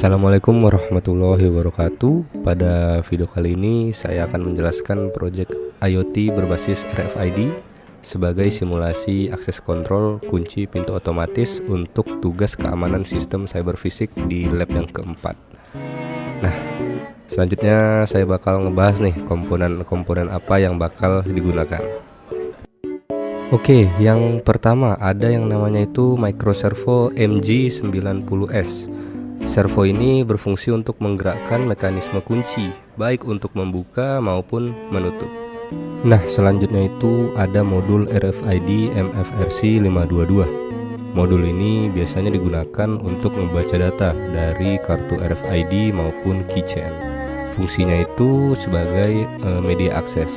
Assalamualaikum warahmatullahi wabarakatuh. Pada video kali ini saya akan menjelaskan proyek IoT berbasis RFID sebagai simulasi akses kontrol kunci pintu otomatis untuk tugas keamanan sistem cyber fisik di lab yang keempat. Nah, selanjutnya saya bakal ngebahas nih komponen-komponen apa yang bakal digunakan. Oke, yang pertama ada yang namanya itu microservo MG90S. Servo ini berfungsi untuk menggerakkan mekanisme kunci, baik untuk membuka maupun menutup. Nah, selanjutnya itu ada modul RFID MFRC 522. Modul ini biasanya digunakan untuk membaca data dari kartu RFID maupun keychain. Fungsinya itu sebagai media akses.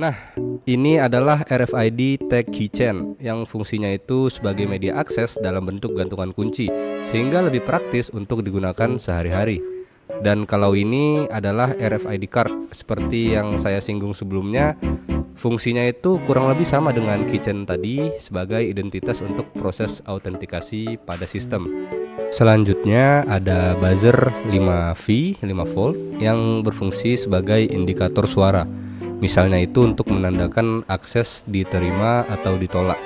Nah, ini adalah RFID Tag Keychain yang fungsinya itu sebagai media akses dalam bentuk gantungan kunci, sehingga lebih praktis untuk digunakan sehari-hari. Dan kalau ini adalah RFID Card, seperti yang saya singgung sebelumnya, fungsinya itu kurang lebih sama dengan keychain tadi sebagai identitas untuk proses autentikasi pada sistem. Selanjutnya ada buzzer 5V yang berfungsi sebagai indikator suara. Misalnya itu untuk menandakan akses diterima atau ditolak.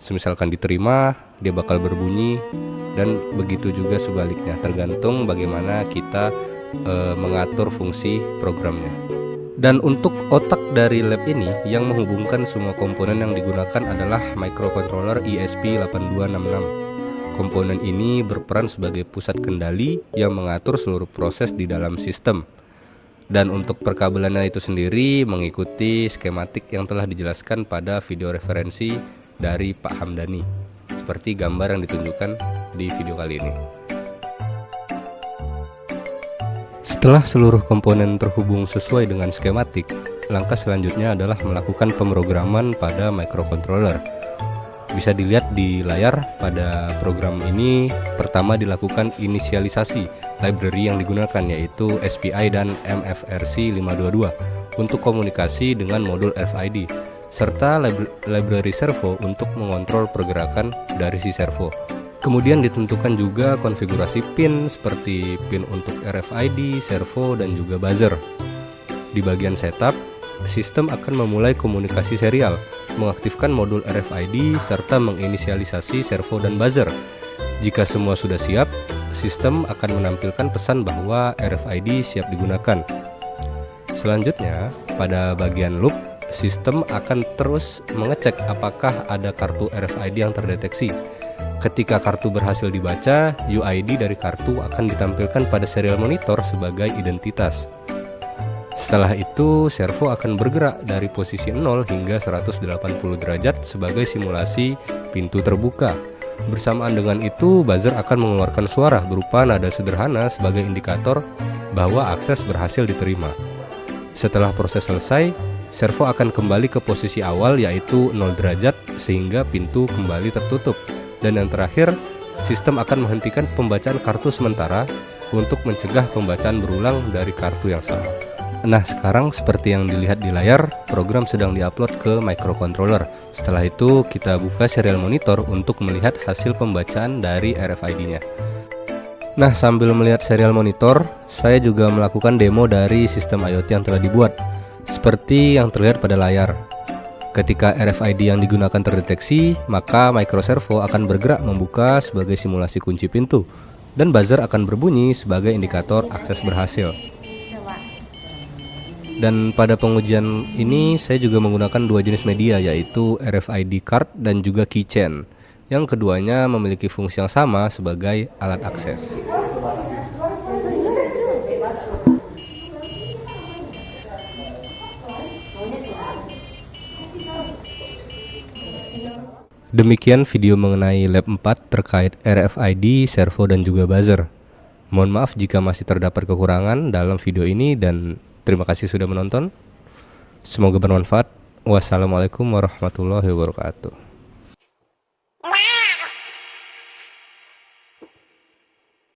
Semisalkan diterima, dia bakal berbunyi, dan begitu juga sebaliknya, tergantung bagaimana kita mengatur fungsi programnya. Dan untuk otak dari lab ini yang menghubungkan semua komponen yang digunakan adalah microcontroller ESP8266. Komponen ini berperan sebagai pusat kendali yang mengatur seluruh proses di dalam sistem. Dan untuk perkabelannya itu sendiri mengikuti skematik yang telah dijelaskan pada video referensi dari Pak Hamdani, seperti gambar yang ditunjukkan di video kali ini. Setelah seluruh komponen terhubung sesuai dengan skematik, langkah selanjutnya adalah melakukan pemrograman pada microcontroller. Bisa dilihat di layar, pada program ini pertama dilakukan inisialisasi library yang digunakan, yaitu SPI dan MFRC 522 untuk komunikasi dengan modul RFID, serta library servo untuk mengontrol pergerakan dari si servo. Kemudian ditentukan juga konfigurasi pin seperti pin untuk RFID, servo, dan juga buzzer. Di bagian setup, sistem akan memulai komunikasi serial, mengaktifkan modul RFID serta menginisialisasi servo dan buzzer. Jika semua sudah siap, sistem akan menampilkan pesan bahwa RFID siap digunakan. Selanjutnya, pada bagian loop, sistem akan terus mengecek apakah ada kartu RFID yang terdeteksi. Ketika kartu berhasil dibaca, UID dari kartu akan ditampilkan pada serial monitor sebagai identitas. Setelah itu, servo akan bergerak dari posisi 0 hingga 180 derajat sebagai simulasi pintu terbuka. Bersamaan dengan itu, buzzer akan mengeluarkan suara berupa nada sederhana sebagai indikator bahwa akses berhasil diterima. Setelah proses selesai, servo akan kembali ke posisi awal, yaitu 0 derajat, sehingga pintu kembali tertutup. Dan yang terakhir, sistem akan menghentikan pembacaan kartu sementara untuk mencegah pembacaan berulang dari kartu yang sama. Nah, sekarang seperti yang dilihat di layar, program sedang diupload ke microcontroller. Setelah itu kita buka serial monitor untuk melihat hasil pembacaan dari RFID-nya. Nah, sambil melihat serial monitor, saya juga melakukan demo dari sistem IoT yang telah dibuat, seperti yang terlihat pada layar. Ketika RFID yang digunakan terdeteksi, maka microservo akan bergerak membuka sebagai simulasi kunci pintu, dan buzzer akan berbunyi sebagai indikator akses berhasil. Dan pada pengujian ini saya juga menggunakan dua jenis media, yaitu RFID card dan juga keychain, yang keduanya memiliki fungsi yang sama sebagai alat akses. Demikian video mengenai lab 4 terkait RFID, servo, dan juga buzzer. Mohon maaf jika masih terdapat kekurangan dalam video ini, dan terima kasih sudah menonton. Semoga bermanfaat. Wassalamualaikum warahmatullahi wabarakatuh.